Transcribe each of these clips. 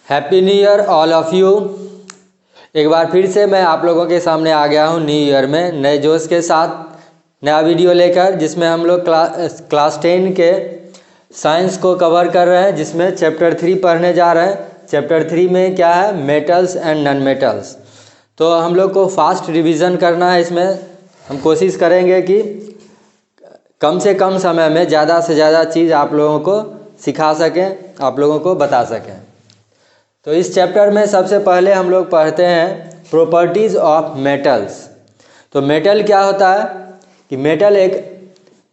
Happy new year all of you. एक बार फिर से मैं आप लोगों के सामने आ गया हूँ न्यू ईयर में नए जोश के साथ नया वीडियो लेकर, जिसमें हम लोग क्लास 10 के साइंस को कवर कर रहे हैं, जिसमें चैप्टर 3 पढ़ने जा रहे हैं। चैप्टर 3 में क्या है? Metals and non metals. तो हम लोग को फास्ट रिवीजन करना है। इसमें हम कोशिश करेंगे कि कम से कम समय में ज़्यादा से ज़्यादा चीज़ आप लोगों को सिखा सकें, आप लोगों को बता सकें। तो इस चैप्टर में सबसे पहले हम लोग पढ़ते हैं प्रॉपर्टीज़ ऑफ मेटल्स। तो मेटल क्या होता है कि मेटल एक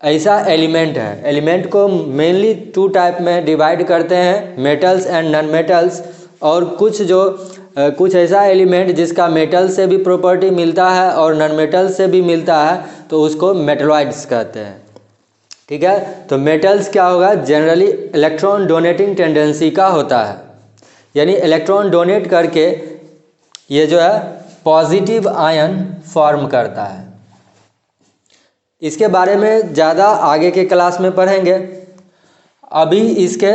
ऐसा एलिमेंट है। एलिमेंट को मेनली 2 टाइप में डिवाइड करते हैं, मेटल्स एंड नॉन मेटल्स। और कुछ ऐसा एलिमेंट जिसका मेटल से भी प्रॉपर्टी मिलता है और नॉन मेटल से भी मिलता है, तो उसको मेटलॉइड्स कहते हैं। ठीक है। तो मेटल्स क्या होगा? जनरली इलेक्ट्रॉन डोनेटिंग टेंडेंसी का होता है, यानी इलेक्ट्रॉन डोनेट करके ये जो है पॉजिटिव आयन फॉर्म करता है। इसके बारे में ज़्यादा आगे के क्लास में पढ़ेंगे। अभी इसके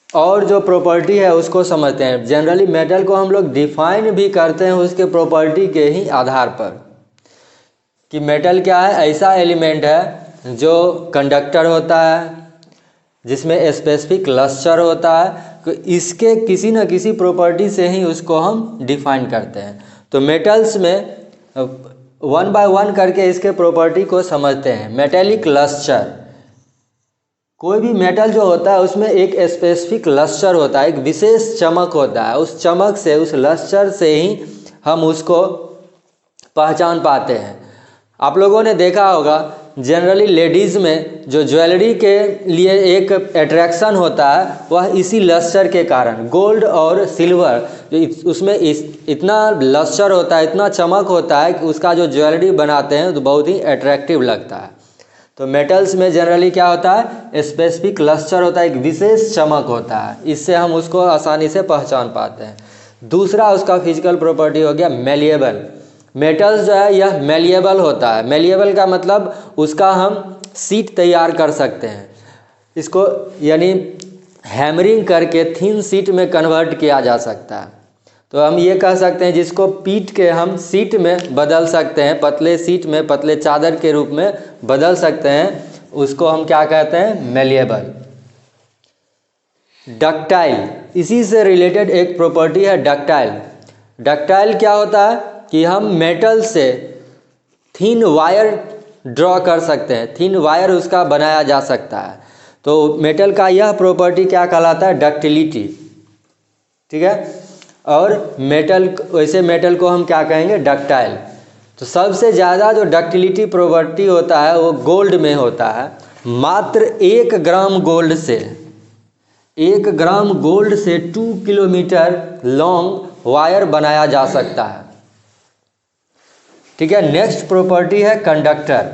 और जो प्रॉपर्टी है उसको समझते हैं। जनरली मेटल को हम लोग डिफाइन भी करते हैं उसके प्रॉपर्टी के ही आधार पर, कि मेटल क्या है? ऐसा एलिमेंट है जो कंडक्टर होता है, जिसमें स्पेसिफिक लस्टर होता है। तो इसके किसी न किसी प्रॉपर्टी से ही उसको हम डिफाइन करते हैं। तो मेटल्स में 1 बाय 1 करके इसके प्रॉपर्टी को समझते हैं। मेटेलिक लस्टर, कोई भी मेटल जो होता है उसमें एक स्पेसिफिक लस्टर होता है, एक विशेष चमक होता है। उस चमक से, उस लस्टर से ही हम उसको पहचान पाते हैं। आप लोगों ने देखा होगा जनरली लेडीज़ में जो ज्वेलरी के लिए एक अट्रैक्शन होता है, वह इसी लस्टर के कारण। गोल्ड और सिल्वर जो उसमें इतना लस्टर होता है, इतना चमक होता है कि उसका जो ज्वेलरी बनाते हैं तो बहुत ही अट्रैक्टिव लगता है। तो मेटल्स में जनरली क्या होता है? स्पेसिफिक लस्टर होता है, एक विशेष चमक होता है। इससे हम उसको आसानी से पहचान पाते हैं। दूसरा उसका फिजिकल प्रॉपर्टी हो गया मेलिएबल। मेटल्स जो है यह मेलिएबल होता है। मेलिएबल का मतलब उसका हम शीट तैयार कर सकते हैं। इसको यानी हैमरिंग करके थिन शीट में कन्वर्ट किया जा सकता है। तो हम ये कह सकते हैं जिसको पीट के हम शीट में बदल सकते हैं, पतले शीट में, पतले चादर के रूप में बदल सकते हैं, उसको हम क्या कहते हैं? मेलिएबल। डक्टाइल, इसी से रिलेटेड एक प्रॉपर्टी है डक्टाइल। डक्टाइल क्या होता है कि हम मेटल से थिन वायर ड्रॉ कर सकते हैं, थिन वायर उसका बनाया जा सकता है। तो मेटल का यह प्रॉपर्टी क्या कहलाता है? डक्टिलिटी। ठीक है। और मेटल, वैसे मेटल को हम क्या कहेंगे? डक्टाइल। तो सबसे ज़्यादा जो डक्टिलिटी प्रॉपर्टी होता है वो गोल्ड में होता है। मात्र 1 ग्राम गोल्ड से 2 किलोमीटर लॉन्ग वायर बनाया जा सकता है। ठीक है। नेक्स्ट प्रॉपर्टी है कंडक्टर।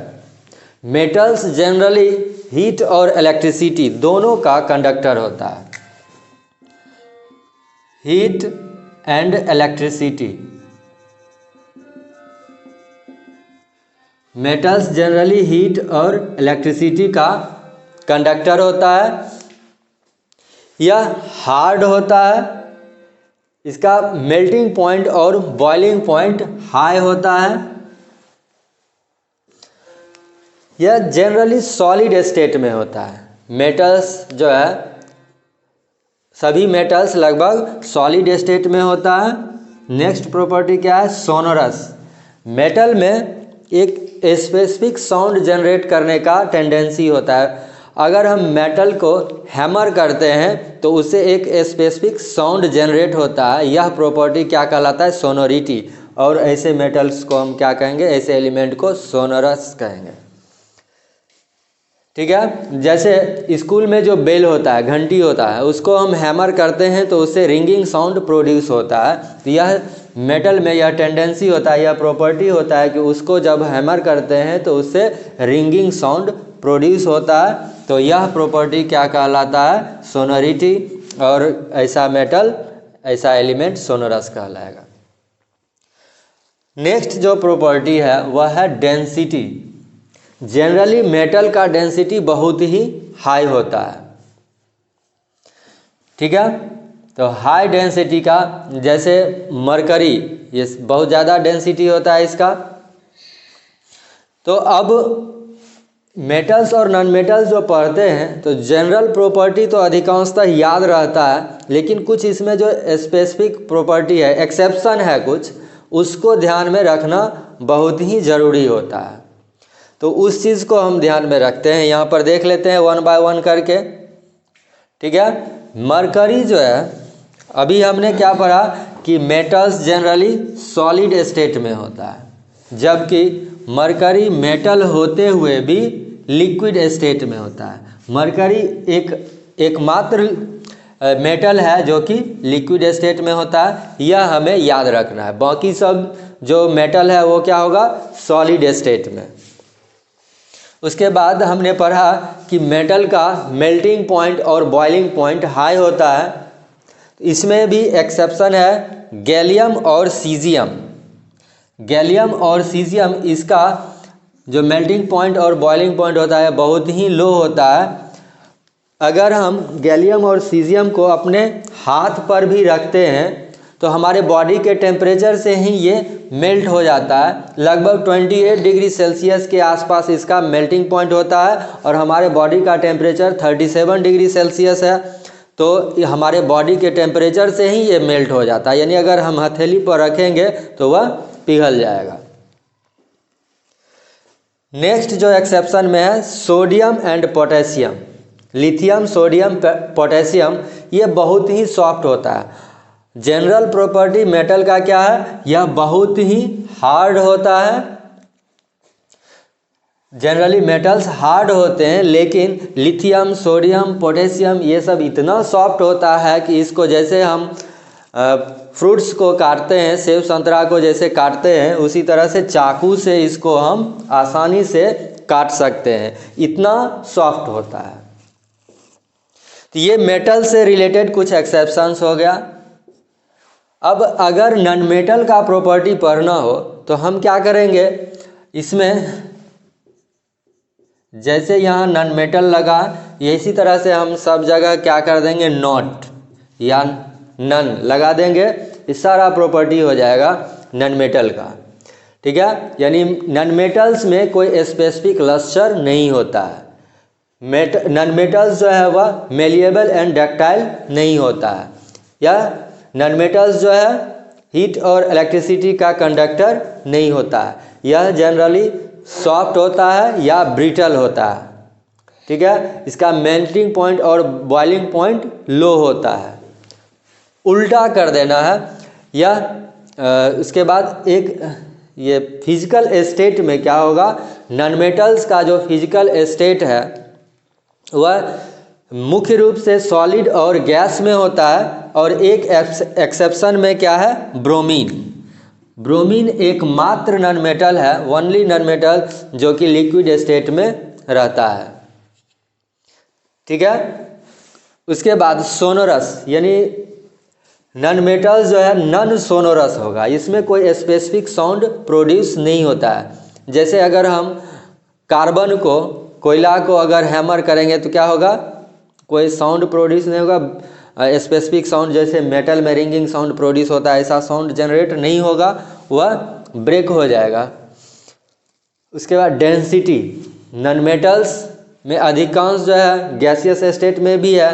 मेटल्स जनरली हीट और इलेक्ट्रिसिटी दोनों का कंडक्टर होता है। Heat and electricity, metals generally heat और इलेक्ट्रिसिटी का कंडक्टर होता है। यह हार्ड होता है, इसका मेल्टिंग पॉइंट और बॉइलिंग पॉइंट हाई होता है। यह जनरली सॉलिड स्टेट में होता है। मेटल्स जो है, सभी मेटल्स लगभग सॉलिड स्टेट में होता है। नेक्स्ट प्रॉपर्टी क्या है? सोनोरस। मेटल में एक स्पेसिफिक साउंड जनरेट करने का टेंडेंसी होता है। अगर हम मेटल को हैमर करते हैं तो उससे एक स्पेसिफिक साउंड जनरेट होता है। यह प्रॉपर्टी क्या कहलाता है? सोनोरिटी। और ऐसे मेटल्स को हम क्या कहेंगे? ऐसे एलिमेंट को सोनोरस कहेंगे। ठीक है। जैसे स्कूल में जो बेल होता है, घंटी होता है, उसको हम हैमर करते हैं तो उससे रिंगिंग साउंड प्रोड्यूस होता है। तो यह मेटल में यह टेंडेंसी होता है, यह प्रॉपर्टी होता है कि उसको जब हैमर करते हैं तो उससे रिंगिंग साउंड प्रोड्यूस होता है। तो यह प्रॉपर्टी क्या कहलाता है? सोनोरिटी। और ऐसा मेटल, ऐसा एलिमेंट सोनोरस कहलाएगा। नेक्स्ट जो प्रॉपर्टी है वह है डेंसिटी। जनरली मेटल का डेंसिटी बहुत ही हाई होता है। ठीक है। तो हाई डेंसिटी का जैसे मरकरी, ये बहुत ज़्यादा डेंसिटी होता है इसका। तो अब मेटल्स और नॉन मेटल्स जो पढ़ते हैं तो जनरल प्रॉपर्टी तो अधिकांशतः याद रहता है, लेकिन कुछ इसमें जो स्पेसिफिक प्रॉपर्टी है, एक्सेप्शन है कुछ, उसको ध्यान में रखना बहुत ही ज़रूरी होता है। तो उस चीज़ को हम ध्यान में रखते हैं, यहाँ पर देख लेते हैं वन बाय वन करके। ठीक है, मरकरी जो है, अभी हमने क्या पढ़ा कि मेटल्स जनरली सॉलिड स्टेट में होता है, जबकि मरकरी मेटल होते हुए भी लिक्विड स्टेट में होता है। मरकरी एकमात्र मेटल है जो कि लिक्विड स्टेट में होता है, यह हमें याद रखना है। बाकी सब जो मेटल है वो क्या होगा, सॉलिड स्टेट में। उसके बाद हमने पढ़ा कि मेटल का मेल्टिंग पॉइंट और बॉइलिंग पॉइंट हाई होता है। इसमें भी एक्सेप्शन है गैलियम और सीजियम। गैलियम और सीजियम, इसका जो मेल्टिंग पॉइंट और बॉइलिंग पॉइंट होता है बहुत ही लो होता है। अगर हम गैलियम और सीजियम को अपने हाथ पर भी रखते हैं तो हमारे बॉडी के टेम्परेचर से ही ये मेल्ट हो जाता है। लगभग 28 डिग्री सेल्सियस के आसपास इसका मेल्टिंग पॉइंट होता है और हमारे बॉडी का टेम्परेचर 37 डिग्री सेल्सियस है। तो हमारे बॉडी के टेम्परेचर से ही ये मेल्ट हो जाता है, यानी अगर हम हथेली पर रखेंगे तो वह पिघल जाएगा। नेक्स्ट जो एक्सेप्शन में है sodium and potassium. Lithium, sodium, potassium, ये बहुत ही सॉफ्ट होता है। जनरल प्रॉपर्टी मेटल का क्या है, यह बहुत ही हार्ड होता है। जनरली मेटल्स हार्ड होते हैं, लेकिन लिथियम, सोडियम, पोटेशियम ये सब इतना सॉफ्ट होता है कि इसको जैसे हम फ्रूट्स को काटते हैं, सेब संतरा को जैसे काटते हैं, उसी तरह से चाकू से इसको हम आसानी से काट सकते हैं, इतना सॉफ्ट होता है। तो ये मेटल से रिलेटेड कुछ एक्सेप्शंस हो गया। अब अगर नॉन मेटल का प्रॉपर्टी पढ़ना हो तो हम क्या करेंगे, इसमें जैसे यहाँ नॉन मेटल लगा, इसी तरह से हम सब जगह क्या कर देंगे, नॉट या नन लगा देंगे, इस सारा प्रॉपर्टी हो जाएगा नॉन मेटल का। ठीक है, यानी नॉन मेटल्स में कोई स्पेसिफिक लस्टर नहीं होता है। नॉन मेटल्स जो है वह मेलिएबल एंड डक्टाइल नहीं होता है, या नॉन मेटल्स जो है हीट और इलेक्ट्रिसिटी का कंडक्टर नहीं होता है। यह जनरली सॉफ्ट होता है या ब्रिटल होता है। ठीक है, इसका मेल्टिंग पॉइंट और बॉइलिंग पॉइंट लो होता है। उल्टा कर देना है, या उसके बाद एक ये फिजिकल स्टेट में क्या होगा, नॉन मेटल्स का जो फिजिकल स्टेट है वह मुख्य रूप से सॉलिड और गैस में होता है। और एक एक्सेप्शन में क्या है, ब्रोमीन। ब्रोमीन एकमात्र नॉन मेटल है, ओनली नॉन मेटल जो कि लिक्विड स्टेट में रहता है। ठीक है, उसके बाद सोनोरस, यानी नॉन मेटल्स जो है नॉन सोनोरस होगा, इसमें कोई स्पेसिफिक साउंड प्रोड्यूस नहीं होता है। जैसे अगर हम कार्बन को, कोयला को अगर हैमर करेंगे तो क्या होगा, कोई साउंड प्रोड्यूस नहीं होगा स्पेसिफिक साउंड, जैसे मेटल में रिंगिंग साउंड प्रोड्यूस होता है, ऐसा साउंड जनरेट नहीं होगा, वह ब्रेक हो जाएगा। उसके बाद डेंसिटी, नॉन मेटल्स में अधिकांश जो है गैसियस स्टेट में भी है,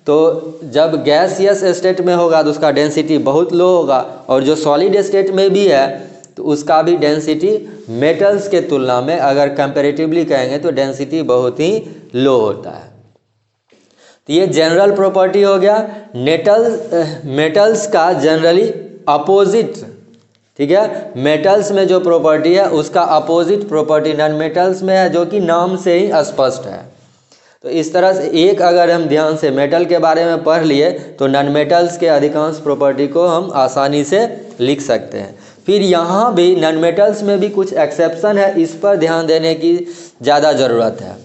तो जब गैसियस स्टेट में होगा तो उसका डेंसिटी बहुत लो होगा, और जो सॉलिड स्टेट में भी है तो उसका भी डेंसिटी मेटल्स के तुलना में अगर कंपैरेटिवली कहेंगे तो डेंसिटी बहुत ही लो होता है। तो ये जनरल प्रॉपर्टी हो गया। मेटल्स का जनरली अपोजिट, ठीक है, मेटल्स में जो प्रॉपर्टी है उसका अपोजिट प्रॉपर्टी नॉन मेटल्स में है, जो कि नाम से ही स्पष्ट है। तो इस तरह से एक अगर हम ध्यान से मेटल के बारे में पढ़ लिए तो नॉन मेटल्स के अधिकांश प्रॉपर्टी को हम आसानी से लिख सकते हैं। फिर यहाँ भी नॉन मेटल्स में भी कुछ एक्सेप्शन है, इस पर ध्यान देने की ज़्यादा ज़रूरत है।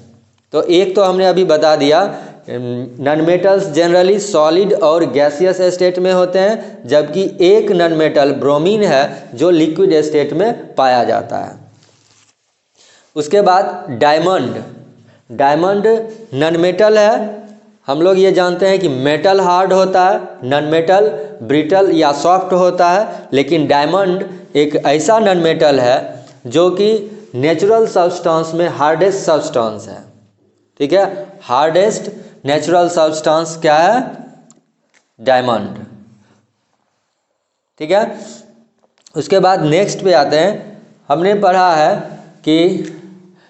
तो एक तो हमने अभी बता दिया, नॉन मेटल्स जनरली सॉलिड और गैसियस स्टेट में होते हैं, जबकि एक नॉन मेटल ब्रोमीन है जो लिक्विड स्टेट में पाया जाता है। उसके बाद डायमंड, डायमंड नॉन मेटल है, हम लोग ये जानते हैं कि मेटल हार्ड होता है, नॉन मेटल ब्रिटल या सॉफ्ट होता है, लेकिन डायमंड एक ऐसा नॉन मेटल है जो कि नेचुरल सब्सटेंस में हार्डेस्ट सब्सटेंस है। ठीक है, हार्डेस्ट नेचुरल सब्सटेंस क्या है? डायमंड। ठीक है, उसके बाद नेक्स्ट पे आते हैं। हमने पढ़ा है कि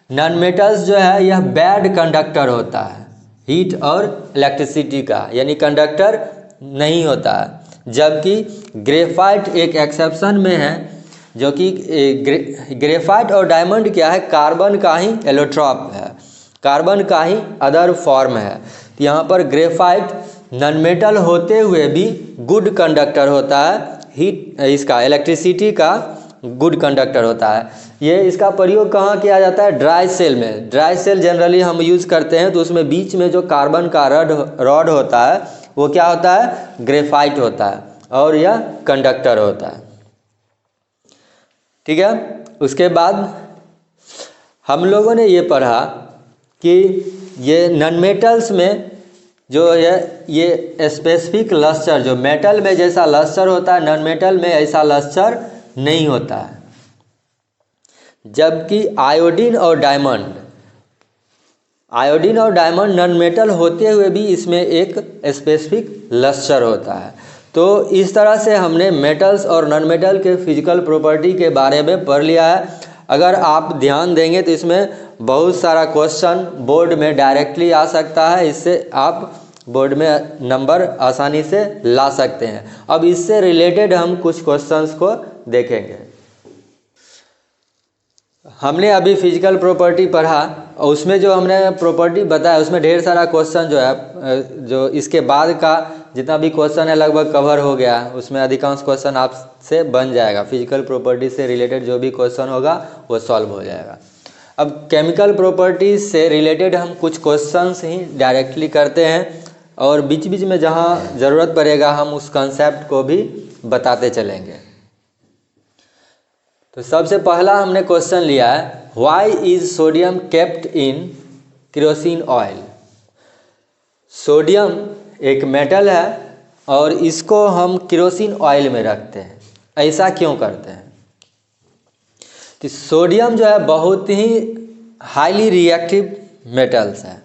नॉन मेटल्स जो है यह बैड कंडक्टर होता है हीट और इलेक्ट्रिसिटी का, यानी कंडक्टर नहीं होता है। जबकि ग्रेफाइट एक एक्सेप्शन में है, जो कि ग्रेफाइट और डायमंड क्या है? कार्बन का ही एलोट्रॉप है, कार्बन का ही अदर फॉर्म है। तो यहाँ पर ग्रेफाइट नॉन मेटल होते हुए भी गुड कंडक्टर होता है, हीट इसका इलेक्ट्रिसिटी का गुड कंडक्टर होता है। ये इसका प्रयोग कहाँ किया जाता है? ड्राई सेल में। ड्राई सेल जनरली हम यूज़ करते हैं, तो उसमें बीच में जो कार्बन का रॉड होता है वो क्या होता है? ग्रेफाइट होता है, और यह कंडक्टर होता है। ठीक है, उसके बाद हम लोगों ने ये पढ़ा कि ये नॉन मेटल्स में जो है ये स्पेसिफिक लस्टर, जो मेटल में जैसा लस्टर होता है नॉन मेटल में ऐसा लस्टर नहीं होता है। जबकि आयोडीन और डायमंड नॉन मेटल होते हुए भी इसमें एक स्पेसिफिक लस्टर होता है। तो इस तरह से हमने मेटल्स और नॉन मेटल के फिजिकल प्रॉपर्टी के बारे में पढ़ लिया है। अगर आप ध्यान देंगे तो इसमें बहुत सारा क्वेश्चन बोर्ड में डायरेक्टली आ सकता है, इससे आप बोर्ड में नंबर आसानी से ला सकते हैं। अब इससे रिलेटेड हम कुछ क्वेश्चंस को देखेंगे। हमने अभी फिजिकल प्रॉपर्टी पढ़ा और उसमें जो हमने प्रॉपर्टी बताया उसमें ढेर सारा क्वेश्चन जो है, जो इसके बाद का जितना भी क्वेश्चन है लगभग कवर हो गया। उसमें अधिकांश क्वेश्चन आपसे बन जाएगा, फिजिकल प्रॉपर्टी से रिलेटेड जो भी क्वेश्चन होगा वो सॉल्व हो जाएगा। अब केमिकल प्रॉपर्टी से रिलेटेड हम कुछ क्वेश्चंस ही डायरेक्टली करते हैं, और बीच बीच में जहाँ ज़रूरत पड़ेगा हम उस कंसेप्ट को भी बताते चलेंगे। तो सबसे पहला हमने क्वेश्चन लिया है, why is sodium kept in kerosene oil. Sodium एक मेटल है और इसको हम केरोसिन ऑयल में रखते हैं, ऐसा क्यों करते हैं? तो सोडियम जो है बहुत ही हाईली रिएक्टिव मेटल्स है।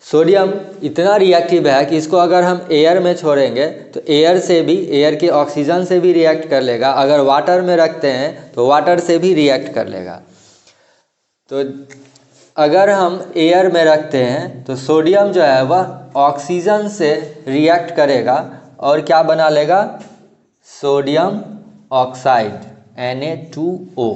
सोडियम इतना रिएक्टिव है कि इसको अगर हम एयर में छोड़ेंगे तो एयर के ऑक्सीजन से भी रिएक्ट कर लेगा। अगर वाटर में रखते हैं तो वाटर से भी रिएक्ट कर लेगा। तो अगर हम एयर में रखते हैं तो सोडियम जो है वह ऑक्सीजन से रिएक्ट करेगा और क्या बना लेगा? Sodium oxide Na2O।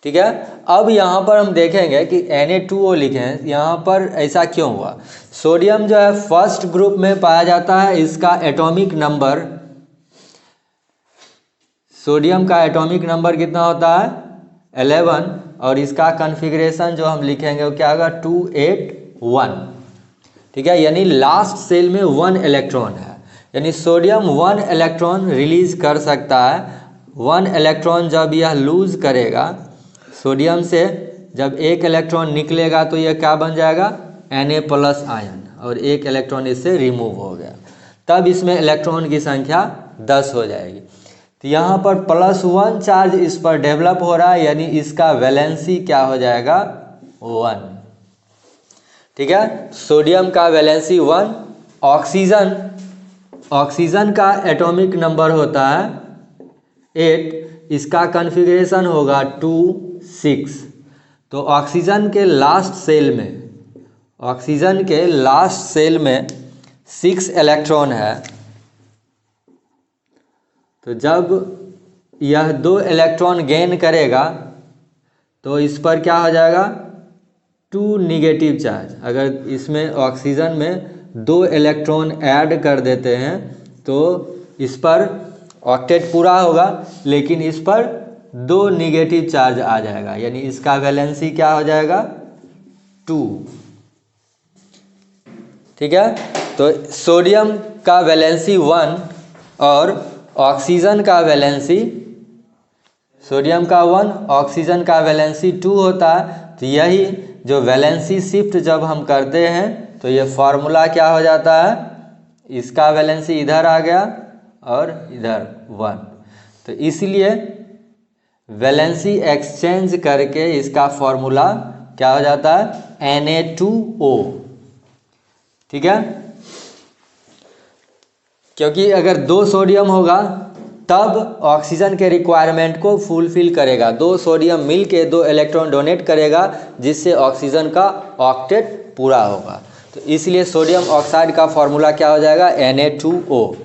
ठीक है, अब यहाँ पर हम देखेंगे कि Na2O लिखे हैं, यहाँ पर ऐसा क्यों हुआ? सोडियम जो है फर्स्ट ग्रुप में पाया जाता है। इसका एटॉमिक नंबर, सोडियम का एटॉमिक नंबर कितना होता है? 11, और इसका कॉन्फ़िगरेशन जो हम लिखेंगे वो क्या होगा? 281। ठीक है, यानी लास्ट सेल में 1 इलेक्ट्रॉन है, यानी सोडियम 1 इलेक्ट्रॉन रिलीज कर सकता है। 1 इलेक्ट्रॉन जब यह लूज करेगा, सोडियम से जब 1 इलेक्ट्रॉन निकलेगा तो यह क्या बन जाएगा? Na+ आयन, और 1 इलेक्ट्रॉन इससे रिमूव हो गया, तब इसमें इलेक्ट्रॉन की संख्या 10 हो जाएगी। तो यहाँ पर +1 चार्ज इस पर डेवलप हो रहा है, यानी इसका वैलेंसी क्या हो जाएगा? 1। ठीक है, सोडियम का वैलेंसी 1। ऑक्सीजन का एटॉमिक नंबर होता है 8, इसका कॉन्फ़िगरेशन होगा 2 6। तो ऑक्सीजन के लास्ट सेल में 6 इलेक्ट्रॉन है। तो जब यह 2 इलेक्ट्रॉन गेन करेगा तो इस पर क्या हो जाएगा? 2 निगेटिव चार्ज। अगर इसमें ऑक्सीजन में 2 इलेक्ट्रॉन ऐड कर देते हैं तो इस पर ऑक्टेट पूरा होगा, लेकिन इस पर 2 निगेटिव चार्ज आ जाएगा, यानी इसका वैलेंसी क्या हो जाएगा? 2। ठीक है, तो सोडियम का वैलेंसी 1 और ऑक्सीजन का वैलेंसी, सोडियम का 1, ऑक्सीजन का वैलेंसी 2 होता है। तो यही जो वैलेंसी शिफ्ट जब हम करते हैं तो ये फार्मूला क्या हो जाता है, इसका वैलेंसी इधर आ गया और इधर 1, तो इसलिए वैलेंसी एक्सचेंज करके इसका फॉर्मूला क्या हो जाता है Na2O। ठीक है, क्योंकि अगर 2 सोडियम होगा तब ऑक्सीजन के रिक्वायरमेंट को फुलफिल करेगा, 2 सोडियम मिल के 2 इलेक्ट्रॉन डोनेट करेगा जिससे ऑक्सीजन का ऑक्टेट पूरा होगा। तो इसलिए सोडियम ऑक्साइड का फॉर्मूला क्या हो जाएगा Na2O।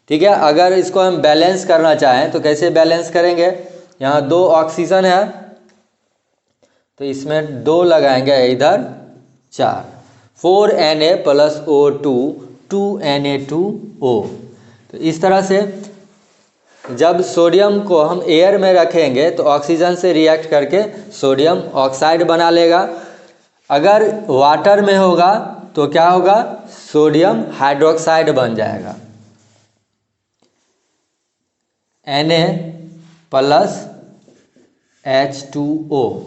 ठीक है, अगर इसको हम बैलेंस करना चाहें तो कैसे बैलेंस करेंगे, यहाँ 2 ऑक्सीजन है तो इसमें 2 लगाएंगे, इधर 4, 4Na + O2 2Na2O। तो इस तरह से जब सोडियम को हम एयर में रखेंगे तो ऑक्सीजन से रिएक्ट करके सोडियम ऑक्साइड बना लेगा। अगर वाटर में होगा तो क्या होगा, सोडियम हाइड्रोक्साइड बन जाएगा, Na + H2O।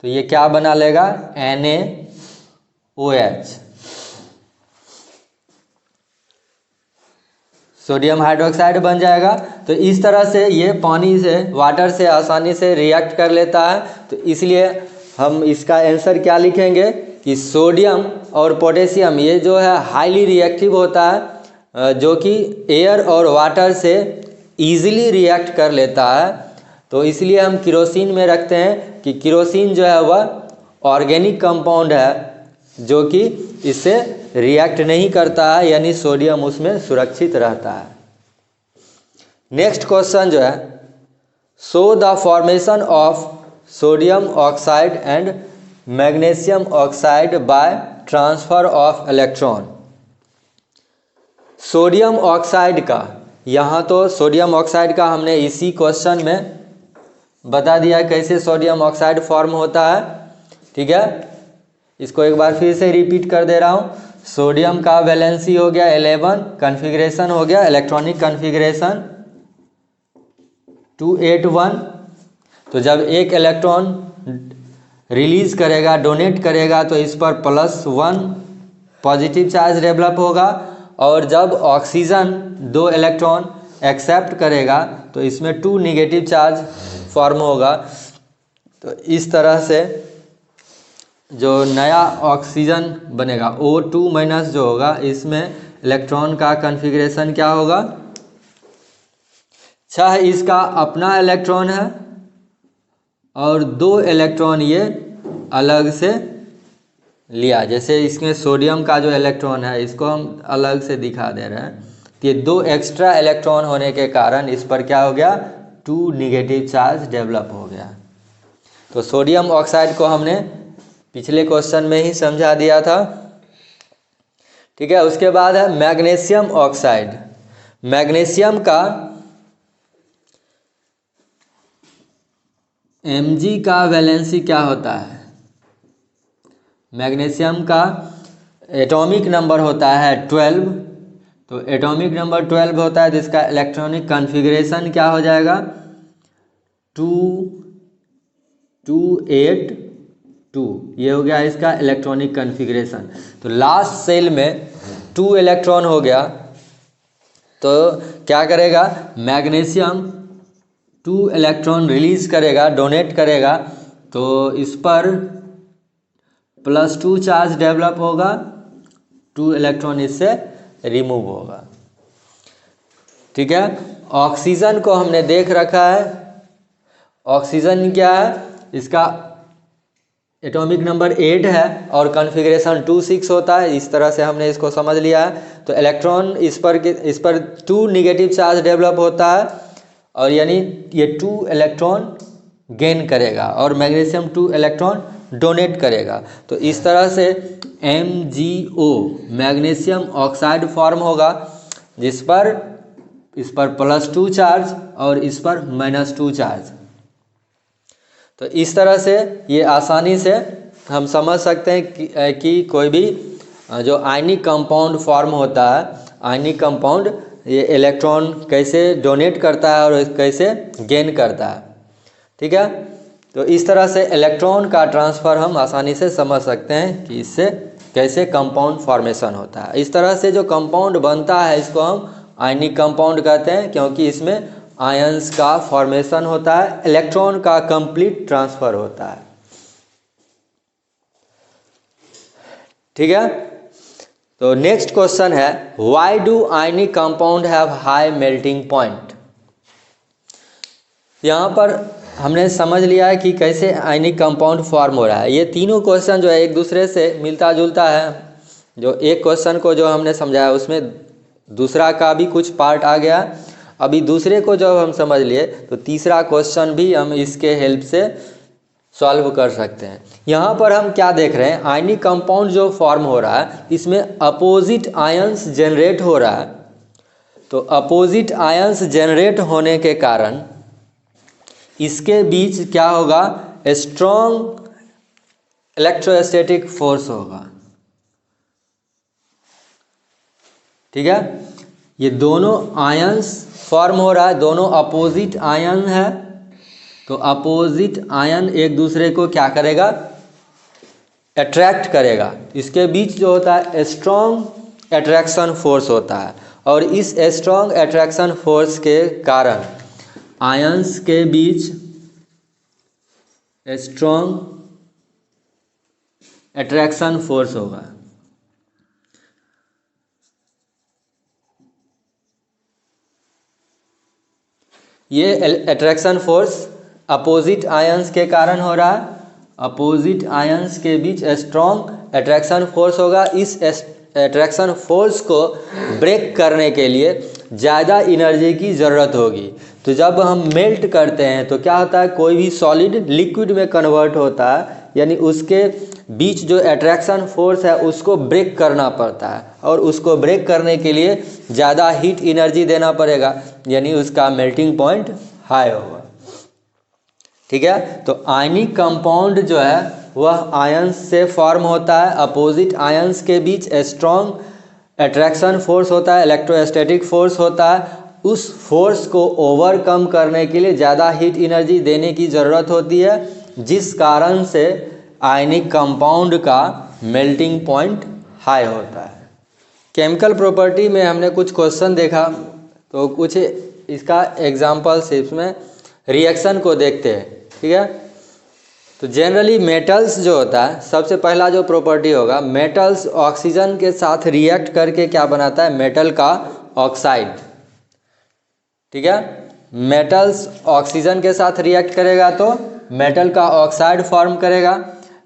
तो ये क्या बना लेगा NaOH, सोडियम हाइड्रोक्साइड बन जाएगा। तो इस तरह से ये पानी से, वाटर से आसानी से रिएक्ट कर लेता है। तो इसलिए हम इसका आंसर क्या लिखेंगे कि सोडियम और पोटेशियम ये जो है हाईली रिएक्टिव होता है, जो कि एयर और वाटर से ईजिली रिएक्ट कर लेता है। तो इसलिए हम केरोसिन में रखते हैं कि केरोसिन जो है वह ऑर्गेनिक कंपाउंड है जो कि इससे रिएक्ट नहीं करता है, यानी सोडियम उसमें सुरक्षित रहता है। नेक्स्ट क्वेश्चन जो है, show the formation of sodium oxide and magnesium oxide by transfer of electron. Sodium oxide का, यहाँ तो सोडियम ऑक्साइड का हमने इसी क्वेश्चन में बता दिया कैसे सोडियम ऑक्साइड फॉर्म होता है। ठीक है, इसको एक बार फिर से रिपीट कर दे रहा हूँ। सोडियम का वैलेंसी हो गया 11, कन्फिग्रेशन हो गया इलेक्ट्रॉनिक कन्फिग्रेशन 281। तो जब एक इलेक्ट्रॉन रिलीज करेगा, डोनेट करेगा, तो इस पर +1 पॉजिटिव चार्ज डेवलप होगा, और जब ऑक्सीजन 2 इलेक्ट्रॉन एक्सेप्ट करेगा तो इसमें 2 निगेटिव चार्ज फॉर्म होगा। तो इस तरह से जो नया ऑक्सीजन बनेगा O2- जो होगा, इसमें इलेक्ट्रॉन का कन्फिग्रेशन क्या होगा, 6 इसका अपना इलेक्ट्रॉन है और 2 इलेक्ट्रॉन ये अलग से लिया। जैसे इसमें सोडियम का जो इलेक्ट्रॉन है इसको हम अलग से दिखा दे रहे हैं, तो ये 2 एक्स्ट्रा इलेक्ट्रॉन होने के कारण इस पर क्या हो गया, 2 निगेटिव चार्ज डेवलप हो गया। तो सोडियम ऑक्साइड को हमने पिछले क्वेश्चन में ही समझा दिया था। ठीक है, उसके बाद है मैग्नीशियम ऑक्साइड। मैग्नीशियम का Mg का वैलेंसी क्या होता है, मैग्नीशियम का एटॉमिक नंबर होता है 12। तो एटॉमिक नंबर 12 होता है, जिसका इलेक्ट्रॉनिक कॉन्फ़िगरेशन क्या हो जाएगा 2,2,8,2। ये हो गया इसका इलेक्ट्रॉनिक कॉन्फ़िगरेशन। तो लास्ट सेल में 2 इलेक्ट्रॉन हो गया, तो क्या करेगा मैग्नीशियम 2 इलेक्ट्रॉन रिलीज करेगा, डोनेट करेगा, तो इस पर +2 चार्ज डेवलप होगा, 2 इलेक्ट्रॉन इससे रिमूव होगा। ठीक है, ऑक्सीजन को हमने देख रखा है। ऑक्सीजन क्या है, इसका एटॉमिक नंबर 8 है और कॉन्फ़िगरेशन 2,6 होता है। इस तरह से हमने इसको समझ लिया है। तो इलेक्ट्रॉन इस पर 2 निगेटिव चार्ज डेवलप होता है, और यानी ये 2 इलेक्ट्रॉन गेन करेगा और मैग्नीशियम 2 इलेक्ट्रॉन डोनेट करेगा। तो इस तरह से MgO मैग्नीशियम ऑक्साइड फॉर्म होगा, इस पर +2 चार्ज और इस पर -2 चार्ज। तो इस तरह से ये आसानी से हम समझ सकते हैं कि कोई भी जो आयनिक कंपाउंड फॉर्म होता है, आयनिक कंपाउंड ये इलेक्ट्रॉन कैसे डोनेट करता है और कैसे गेन करता है। ठीक है, तो इस तरह से इलेक्ट्रॉन का ट्रांसफ़र हम आसानी से समझ सकते हैं कि इससे कैसे कंपाउंड फॉर्मेशन होता है। इस तरह से जो कंपाउंड बनता है इसको हम आयनिक कंपाउंड कहते हैं, क्योंकि इसमें आयंस का फॉर्मेशन होता है, इलेक्ट्रॉन का कंप्लीट ट्रांसफर होता है। ठीक है, तो नेक्स्ट क्वेश्चन है why do ionic compound have high melting point. यहाँ पर हमने समझ लिया है कि कैसे आयनिक कंपाउंड फॉर्म हो रहा है। ये तीनों क्वेश्चन जो है एक दूसरे से मिलता जुलता है। जो एक क्वेश्चन को जो हमने समझाया उसमें दूसरा का भी कुछ पार्ट आ गया। अभी दूसरे को जब हम समझ लिए तो तीसरा क्वेश्चन भी हम इसके हेल्प से सॉल्व कर सकते हैं। यहाँ पर हम क्या देख रहे हैं, आयनिक कंपाउंड जो फॉर्म हो रहा है इसमें अपोजिट आयंस जनरेट हो रहा है। तो अपोजिट आयंस जनरेट होने के कारण इसके बीच क्या होगा, स्ट्रॉन्ग इलेक्ट्रोस्टैटिक फोर्स होगा। ठीक है, ये दोनों आयंस फॉर्म हो रहा है, दोनों अपोजिट आयन है। तो अपोजिट आयन एक दूसरे को क्या करेगा, अट्रैक्ट करेगा। इसके बीच जो होता है स्ट्रॉन्ग अट्रैक्शन फोर्स होता है, और इस स्ट्रॉन्ग अट्रैक्शन फोर्स के कारण आयंस के बीच स्ट्रॉन्ग अट्रैक्शन फोर्स होगा। ये अट्रैक्शन फोर्स अपोजिट आयंस के कारण हो रहा है। अपोजिट आयंस के बीच स्ट्रॉन्ग अट्रैक्शन फोर्स होगा। इस अट्रैक्शन फोर्स को ब्रेक करने के लिए ज़्यादा एनर्जी की ज़रूरत होगी। तो जब हम मेल्ट करते हैं तो क्या होता है, कोई भी सॉलिड लिक्विड में कन्वर्ट होता है, यानी उसके बीच जो अट्रैक्शन फोर्स है उसको ब्रेक करना पड़ता है, और उसको ब्रेक करने के लिए ज़्यादा हीट एनर्जी देना पड़ेगा, यानी उसका मेल्टिंग पॉइंट हाई होगा। ठीक है, तो आयनिक कंपाउंड जो है वह आयंस से फॉर्म होता है। अपोजिट आयंस के बीच स्ट्रॉन्ग अट्रैक्शन फोर्स होता है, इलेक्ट्रोस्टैटिक फोर्स होता है। उस फोर्स को ओवरकम करने के लिए ज़्यादा हीट एनर्जी देने की ज़रूरत होती है, जिस कारण से आयनिक कंपाउंड का मेल्टिंग पॉइंट हाई होता है। केमिकल प्रॉपर्टी में हमने कुछ क्वेश्चन देखा, तो कुछ इसका एग्जाम्पल्स इसमें रिएक्शन को देखते हैं। ठीक है, तो जनरली मेटल्स जो होता है, सबसे पहला जो प्रॉपर्टी होगा, मेटल्स ऑक्सीजन के साथ रिएक्ट करके क्या बनाता है, मेटल का ऑक्साइड। ठीक है, मेटल्स ऑक्सीजन के साथ रिएक्ट करेगा तो मेटल का ऑक्साइड फॉर्म करेगा।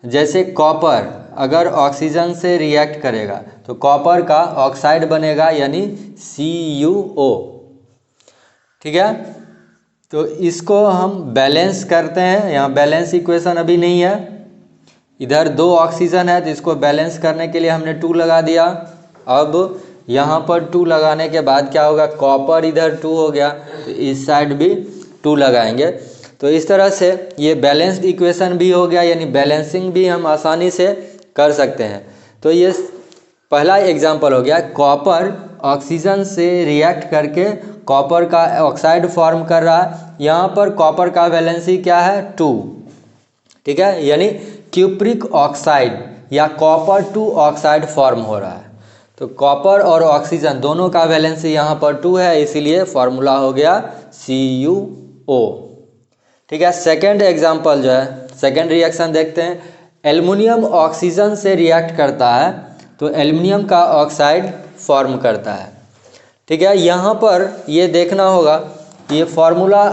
जैसे कॉपर अगर ऑक्सीजन से रिएक्ट करेगा तो कॉपर का ऑक्साइड बनेगा, यानी CuO। ठीक है, तो इसको हम बैलेंस करते हैं। यहाँ बैलेंस इक्वेशन अभी नहीं है, इधर 2 ऑक्सीजन है तो इसको बैलेंस करने के लिए हमने 2 लगा दिया। अब यहाँ पर 2 लगाने के बाद क्या होगा, कॉपर इधर 2 हो गया तो इस साइड भी 2 लगाएंगे। तो इस तरह से ये बैलेंस्ड इक्वेशन भी हो गया, यानी बैलेंसिंग भी हम आसानी से कर सकते हैं। तो ये पहला एग्जांपल हो गया, कॉपर ऑक्सीजन से रिएक्ट करके कॉपर का ऑक्साइड फॉर्म कर रहा है। यहाँ पर कॉपर का वैलेंसी क्या है, 2। ठीक है, यानी क्यूप्रिक ऑक्साइड या कॉपर 2 ऑक्साइड फॉर्म हो रहा है। तो कॉपर और ऑक्सीजन दोनों का वैलेंसी यहाँ पर 2 है, इसीलिए फॉर्मूला हो गया CuO। ठीक है, सेकेंड एग्जाम्पल जो है, सेकेंड रिएक्शन देखते हैं। एल्युमिनियम ऑक्सीजन से रिएक्ट करता है तो एल्युमिनियम का ऑक्साइड फॉर्म करता है। ठीक है, यहाँ पर ये देखना होगा, ये फार्मूला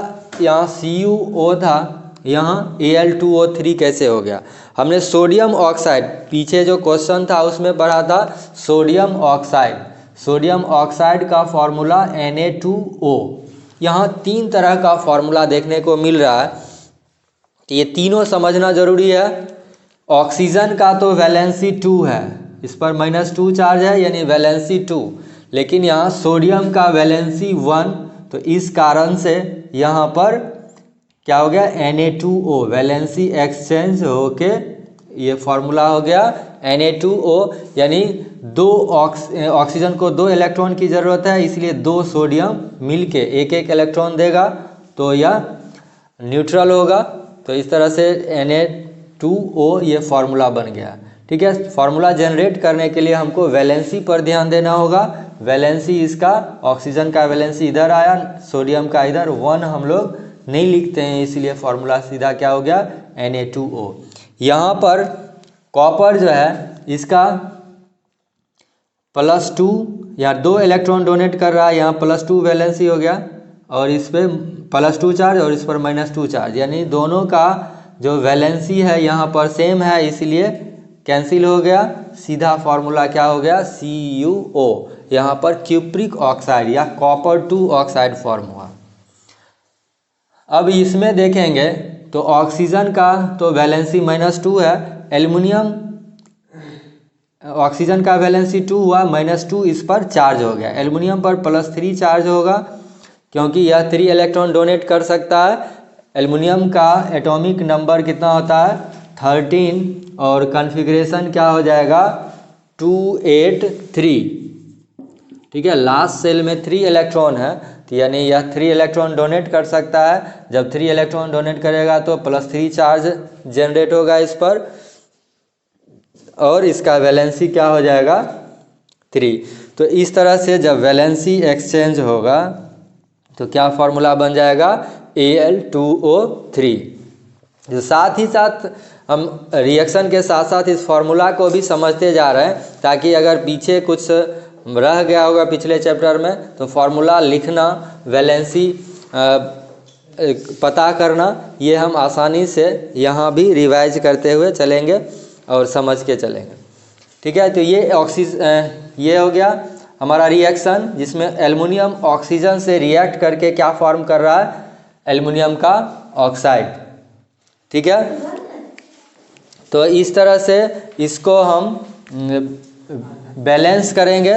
यहाँ CuO था, यहाँ Al2O3 कैसे हो गया। हमने सोडियम ऑक्साइड, पीछे जो क्वेश्चन था उसमें पढ़ा था सोडियम ऑक्साइड। सोडियम ऑक्साइड का फार्मूला Na2O। यहाँ 3 तरह का फार्मूला देखने को मिल रहा है, तो ये तीनों समझना ज़रूरी है। ऑक्सीजन का तो वैलेंसी 2 है, इस पर -2 चार्ज है, यानी वैलेंसी 2। लेकिन यहाँ सोडियम का वैलेंसी 1, तो इस कारण से यहाँ पर क्या हो गया, Na2O, वैलेंसी एक्सचेंज होके ये फार्मूला हो गया Na2O, यानी 2 ऑक्सीजन को 2 इलेक्ट्रॉन की ज़रूरत है, इसलिए 2 सोडियम मिलके एक इलेक्ट्रॉन देगा तो यह न्यूट्रल होगा। तो इस तरह से Na2O ये फार्मूला बन गया। ठीक है। फार्मूला जनरेट करने के लिए हमको वैलेंसी पर ध्यान देना होगा। वैलेंसी इसका, ऑक्सीजन का वैलेंसी इधर आया, सोडियम का इधर, 1 हम लोग नहीं लिखते हैं, इसलिए फार्मूला सीधा क्या हो गया, Na2O। यहाँ पर कॉपर जो है इसका +2 या 2 इलेक्ट्रॉन डोनेट कर रहा है, यहाँ +2 वैलेंसी हो गया और इस पर +2 चार्ज और इस पर -2 चार्ज, यानी दोनों का जो वैलेंसी है यहाँ पर सेम है, इसलिए कैंसिल हो गया। सीधा फार्मूला क्या हो गया, CuO। यहाँ पर क्यूप्रिक ऑक्साइड या कॉपर 2 ऑक्साइड फॉर्म हुआ। अब इसमें देखेंगे तो ऑक्सीजन का तो वैलेंसी -2 है, एल्युमिनियम ऑक्सीजन का वैलेंसी 2 हुआ, -2 इस पर चार्ज हो गया। एल्युमिनियम पर +3 चार्ज होगा क्योंकि यह 3 इलेक्ट्रॉन डोनेट कर सकता है। एल्युमिनियम का एटॉमिक नंबर कितना होता है, 13, और कॉन्फ़िगरेशन क्या हो जाएगा, 283। ठीक है, लास्ट सेल में 3 इलेक्ट्रॉन है, तो यानी यह 3 इलेक्ट्रॉन डोनेट कर सकता है। जब 3 इलेक्ट्रॉन डोनेट करेगा तो +3 चार्ज जनरेट होगा इस पर, और इसका वैलेंसी क्या हो जाएगा, 3। तो इस तरह से जब वैलेंसी एक्सचेंज होगा तो क्या फार्मूला बन जाएगा, Al2O3। तो साथ ही साथ हम रिएक्शन के साथ साथ इस फार्मूला को भी समझते जा रहे हैं, ताकि अगर पीछे कुछ रह गया होगा पिछले चैप्टर में तो फार्मूला लिखना, वैलेंसी पता करना, ये हम आसानी से यहाँ भी रिवाइज करते हुए चलेंगे और समझ के चलेंगे। ठीक है, तो ये हो गया हमारा रिएक्शन, जिसमें एल्युमिनियम ऑक्सीजन से रिएक्ट करके क्या फॉर्म कर रहा है, एल्युमिनियम का ऑक्साइड। ठीक है, तो इस तरह से इसको हम बैलेंस करेंगे।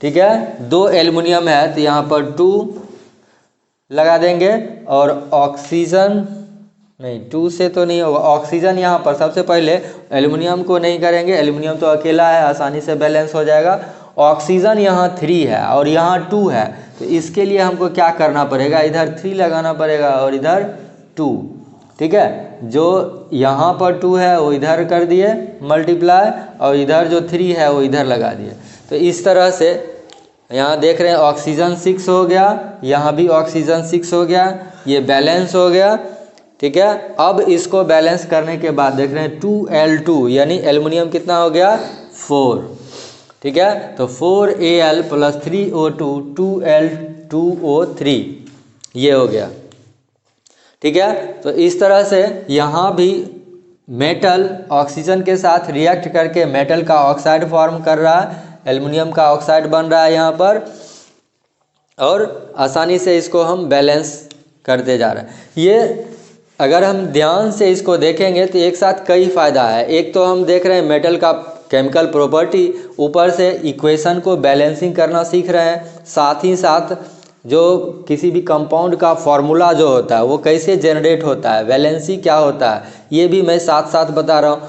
ठीक है, 2 एल्युमिनियम है तो यहाँ पर 2 लगा देंगे, और ऑक्सीजन नहीं, 2 से तो नहीं होगा, ऑक्सीजन यहाँ पर सबसे पहले एल्युमिनियम को नहीं करेंगे, एल्युमिनियम तो अकेला है, आसानी से बैलेंस हो जाएगा। ऑक्सीजन यहाँ 3 है और यहाँ 2 है, तो इसके लिए हमको क्या करना पड़ेगा, इधर 3 लगाना पड़ेगा और इधर 2। ठीक है, जो यहाँ पर 2 है वो इधर कर दिए मल्टीप्लाई, और इधर जो 3 है वो इधर लगा दिए। तो इस तरह से यहाँ देख रहे हैं ऑक्सीजन 6 हो गया, यहाँ भी ऑक्सीजन 6 हो गया, ये बैलेंस हो गया। ठीक है, अब इसको बैलेंस करने के बाद देख रहे हैं 2Al2, यानी एल्युमिनियम कितना हो गया, 4। ठीक है, तो 4Al + 3O2, 2Al2O3 ये हो गया। ठीक है, तो इस तरह से यहाँ भी मेटल ऑक्सीजन के साथ रिएक्ट करके मेटल का ऑक्साइड फॉर्म कर रहा है, एल्युमिनियम का ऑक्साइड बन रहा है यहाँ पर, और आसानी से इसको हम बैलेंस करते जा रहे हैं। ये अगर हम ध्यान से इसको देखेंगे तो एक साथ कई फ़ायदा है। एक तो हम देख रहे हैं मेटल का केमिकल प्रॉपर्टी, ऊपर से इक्वेशन को बैलेंसिंग करना सीख रहे हैं, साथ ही साथ जो किसी भी कंपाउंड का फॉर्मूला जो होता है वो कैसे जनरेट होता है, वैलेंसी क्या होता है, ये भी मैं साथ साथ बता रहा हूँ।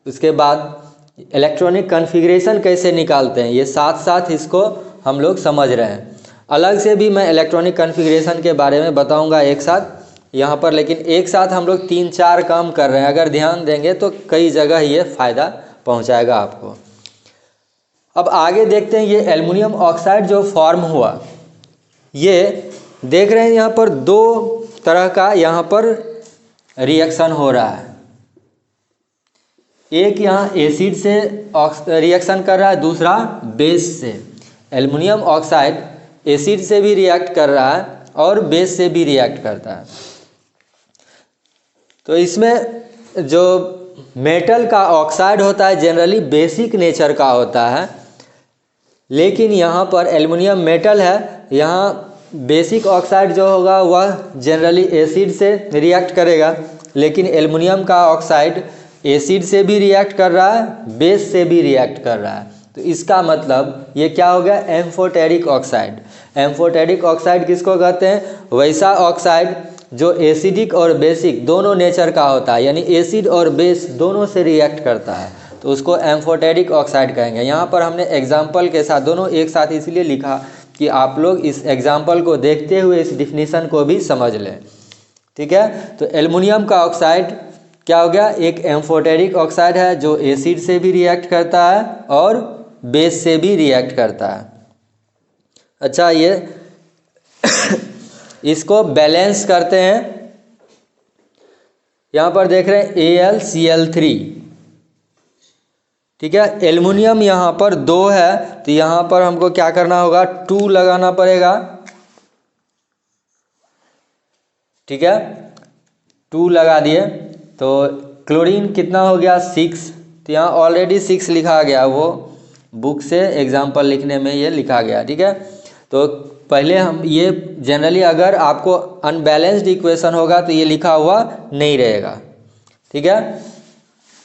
उसके बाद इलेक्ट्रॉनिक कॉन्फ़िगरेशन कैसे निकालते हैं, ये साथ साथ इसको हम लोग समझ रहे हैं। अलग से भी मैं इलेक्ट्रॉनिक कॉन्फ़िगरेशन के बारे में बताऊंगा एक साथ यहाँ पर, लेकिन एक साथ हम लोग 3-4 काम कर रहे हैं, अगर ध्यान देंगे तो कई जगह ये फ़ायदा पहुँचाएगा आपको। अब आगे देखते हैं, ये एल्युमिनियम ऑक्साइड जो फॉर्म हुआ, ये देख रहे हैं यहाँ पर 2 तरह का यहाँ पर रिएक्शन हो रहा है। एक यहाँ एसिड से रिएक्शन कर रहा है, दूसरा बेस से। एल्युमिनियम ऑक्साइड एसिड से भी रिएक्ट कर रहा है और बेस से भी रिएक्ट करता है। तो इसमें जो मेटल का ऑक्साइड होता है जनरली बेसिक नेचर का होता है, लेकिन यहाँ पर एल्युमिनियम मेटल है, यहाँ बेसिक ऑक्साइड जो होगा वह जनरली एसिड से रिएक्ट करेगा, लेकिन एल्युमिनियम का ऑक्साइड एसिड से भी रिएक्ट कर रहा है, बेस से भी रिएक्ट कर रहा है। तो इसका मतलब ये क्या हो गया, एम्फोटेरिक ऑक्साइड। एम्फोटेरिक ऑक्साइड किसको कहते हैं, वैसा ऑक्साइड जो एसिडिक और बेसिक दोनों नेचर का होता है, यानी एसिड और बेस दोनों से रिएक्ट करता है, तो उसको एम्फोटेरिक ऑक्साइड कहेंगे। यहाँ पर हमने एग्जाम्पल के साथ दोनों एक साथ इसलिए लिखा कि आप लोग इस एग्जाम्पल को देखते हुए इस डिफिनीशन को भी समझ लें। ठीक है, तो एल्युमिनियम का ऑक्साइड क्या हो गया, एक एम्फोटेरिक ऑक्साइड है जो एसिड से भी रिएक्ट करता है और बेस से भी रिएक्ट करता है। अच्छा, ये इसको बैलेंस करते हैं। यहाँ पर देख रहे हैं AlCl3, ठीक है। एल्युमिनियम यहाँ पर 2 है, तो यहाँ पर हमको क्या करना होगा, 2 लगाना पड़ेगा, ठीक है। 2 लगा दिए तो क्लोरीन कितना हो गया, 6। तो यहाँ ऑलरेडी 6 लिखा गया, वो बुक से एग्जाम्पल लिखने में ये लिखा गया, ठीक है। तो पहले हम ये जनरली अगर आपको अनबैलेंस्ड इक्वेशन होगा तो ये लिखा हुआ नहीं रहेगा, ठीक है।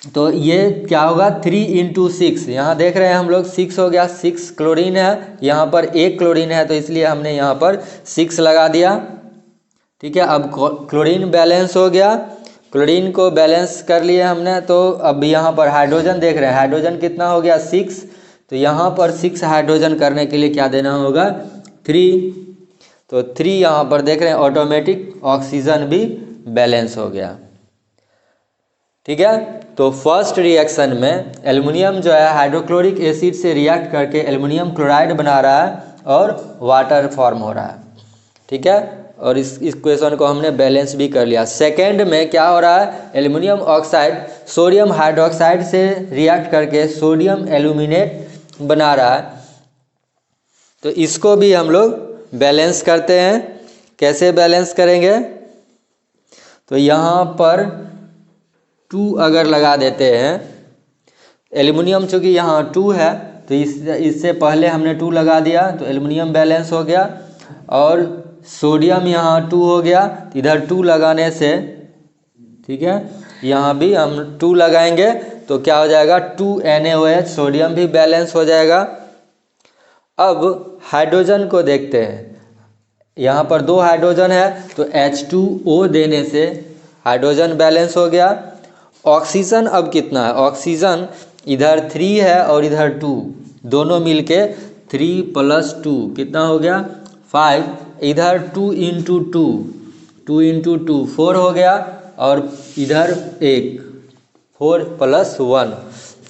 तो ये क्या होगा, 3 × 6, यहाँ देख रहे हैं हम लोग 6 हो गया, 6 क्लोरीन है, यहाँ पर 1 क्लोरीन है, तो इसलिए हमने यहाँ पर 6 लगा दिया, ठीक है। अब क्लोरीन बैलेंस हो गया, क्लोरीन को बैलेंस कर लिए हमने। तो अब यहाँ पर हाइड्रोजन देख रहे हैं, हाइड्रोजन कितना हो गया, 6। तो यहाँ पर 6 हाइड्रोजन करने के लिए क्या देना होगा, 3। तो 3 यहाँ पर देख रहे हैं, ऑटोमेटिक ऑक्सीजन भी बैलेंस हो गया, ठीक है। तो फर्स्ट रिएक्शन में एल्युमिनियम जो है हाइड्रोक्लोरिक एसिड से रिएक्ट करके एल्युमिनियम क्लोराइड बना रहा है और वाटर फॉर्म हो रहा है, ठीक है। और इस इक्वेशन को हमने बैलेंस भी कर लिया। सेकेंड में क्या हो रहा है, एल्युमिनियम ऑक्साइड सोडियम हाइड्रोक्साइड से रिएक्ट करके सोडियम एल्यूमिनेट बना रहा है। तो इसको भी हम लोग बैलेंस करते हैं। कैसे बैलेंस करेंगे, तो यहाँ पर 2 अगर लगा देते हैं, एल्युमिनियम चूँकि यहाँ 2 है तो इससे पहले हमने 2 लगा दिया, तो एल्युमिनियम बैलेंस हो गया। और सोडियम यहाँ 2 हो गया, तो इधर 2 लगाने से, ठीक है, यहाँ भी हम 2 लगाएंगे तो क्या हो जाएगा, 2NaOH, सोडियम भी बैलेंस हो जाएगा। अब हाइड्रोजन को देखते हैं, यहाँ पर 2 हाइड्रोजन है तो H2O देने से हाइड्रोजन बैलेंस हो गया। ऑक्सीजन अब कितना है, ऑक्सीजन इधर 3 है और इधर 2, दोनों मिलके 3 + 2 कितना हो गया, 5। इधर 2 × 2, 2 × 2 4 हो गया, और इधर 1, 4 + 1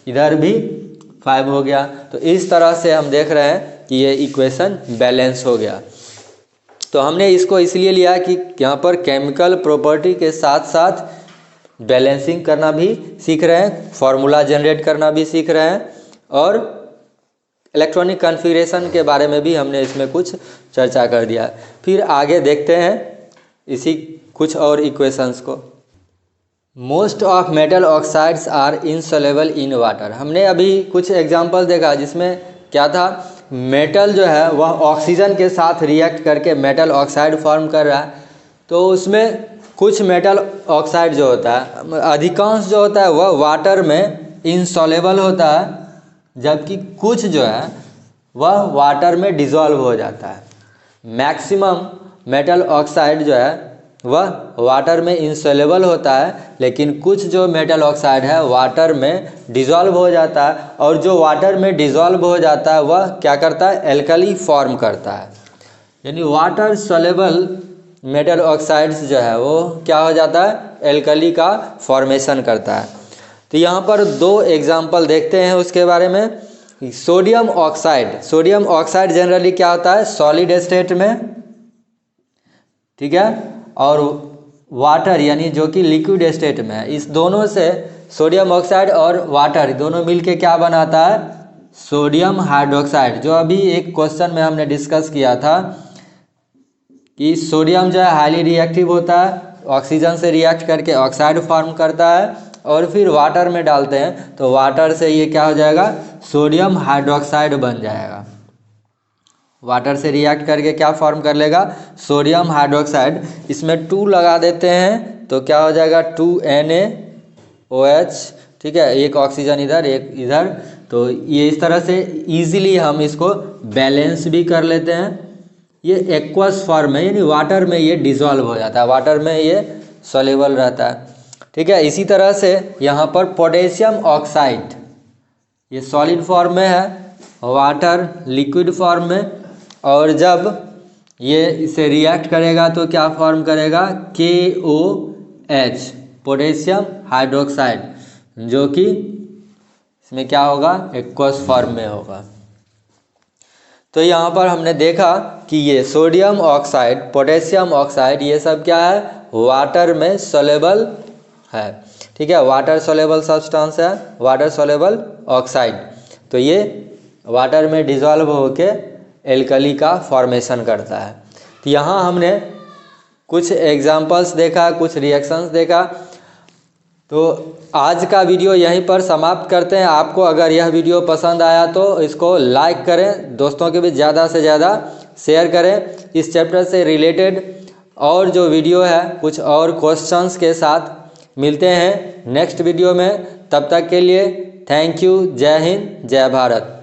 इधर भी 5 हो गया। तो इस तरह से हम देख रहे हैं कि ये इक्वेशन बैलेंस हो गया। तो हमने इसको इसलिए लिया कि यहाँ पर केमिकल प्रॉपर्टी के साथ साथ बैलेंसिंग करना भी सीख रहे हैं, फार्मूला जनरेट करना भी सीख रहे हैं, और इलेक्ट्रॉनिक कॉन्फ़िगरेशन के बारे में भी हमने इसमें कुछ चर्चा कर दिया। फिर आगे देखते हैं इसी कुछ और इक्वेशंस को। Most of metal oxides are insoluble in water. हमने अभी कुछ एग्जांपल देखा जिसमें क्या था, मेटल जो है वह ऑक्सीजन के साथ रिएक्ट करके मेटल ऑक्साइड फॉर्म कर रहा है। तो उसमें कुछ मेटल ऑक्साइड जो होता है, अधिकांश जो होता है वह वाटर में इनसॉल्युबल होता है, जबकि कुछ जो है वह वाटर में डिज़ोल्व हो जाता है। मैक्सिमम मेटल ऑक्साइड जो है वह वाटर में इनसॉल्युबल होता है, लेकिन कुछ जो मेटल ऑक्साइड है वाटर में डिज़ोल्व हो जाता है, और जो वाटर में डिज़ोल्व हो जाता है वह क्या करता है, एल्कली फॉर्म करता है। यानी वाटर सॉल्युबल मेटल ऑक्साइड्स जो है वो क्या हो जाता है, एल्कली का फॉर्मेशन करता है। तो यहाँ पर 2 एग्जाम्पल देखते हैं उसके बारे में। Sodium oxide, sodium oxide generally क्या होता है, सॉलिड स्टेट में, ठीक है, और वाटर यानी जो कि लिक्विड स्टेट में है। इस दोनों से सोडियम ऑक्साइड और वाटर दोनों मिलके क्या बनाता है, सोडियम हाइड्रोक्साइड। जो अभी एक क्वेश्चन में हमने डिस्कस किया था कि सोडियम जो है हाईली रिएक्टिव होता है, ऑक्सीजन से रिएक्ट करके ऑक्साइड फॉर्म करता है, और फिर वाटर में डालते हैं तो वाटर से ये क्या हो जाएगा, सोडियम हाइड्रोक्साइड बन जाएगा। वाटर से रिएक्ट करके क्या फॉर्म कर लेगा, सोडियम हाइड्रोक्साइड। इसमें 2 लगा देते हैं तो क्या हो जाएगा, 2NaOH, ठीक है, एक ऑक्सीजन इधर एक इधर। तो ये इस तरह से इजीली हम इसको बैलेंस भी कर लेते हैं। ये एक्वस फॉर्म है, यानी वाटर में ये डिज़ोल्व हो जाता है, वाटर में ये सॉल्युबल रहता है, ठीक है। इसी तरह से यहाँ पर पोटेशियम ऑक्साइड, ये सॉलिड फॉर्म में है, वाटर लिक्विड फॉर्म में, और जब ये इसे रिएक्ट करेगा तो क्या फॉर्म करेगा, KOH, पोटेशियम हाइड्रोक्साइड, जो कि इसमें क्या होगा, एक्वस फॉर्म में होगा। तो यहाँ पर हमने देखा कि ये सोडियम ऑक्साइड, पोटेशियम ऑक्साइड, ये सब क्या है, वाटर में सोलेबल है। ठीक है, वाटर सोलेबल सब्सटेंस है, वाटर सोलेबल ऑक्साइड। तो ये वाटर में डिजॉल्व होके एल्कली का फॉर्मेशन करता है। तो यहाँ हमने कुछ एग्जांपल्स देखा, कुछ रिएक्शंस देखा। तो आज का वीडियो यहीं पर समाप्त करते हैं। आपको अगर यह वीडियो पसंद आया तो इसको लाइक करें, दोस्तों के बीच ज़्यादा से ज़्यादा शेयर करें। इस चैप्टर से रिलेटेड और जो वीडियो है कुछ और क्वेश्चंस के साथ मिलते हैं नेक्स्ट वीडियो में। तब तक के लिए थैंक यू। जय हिंद, जय भारत।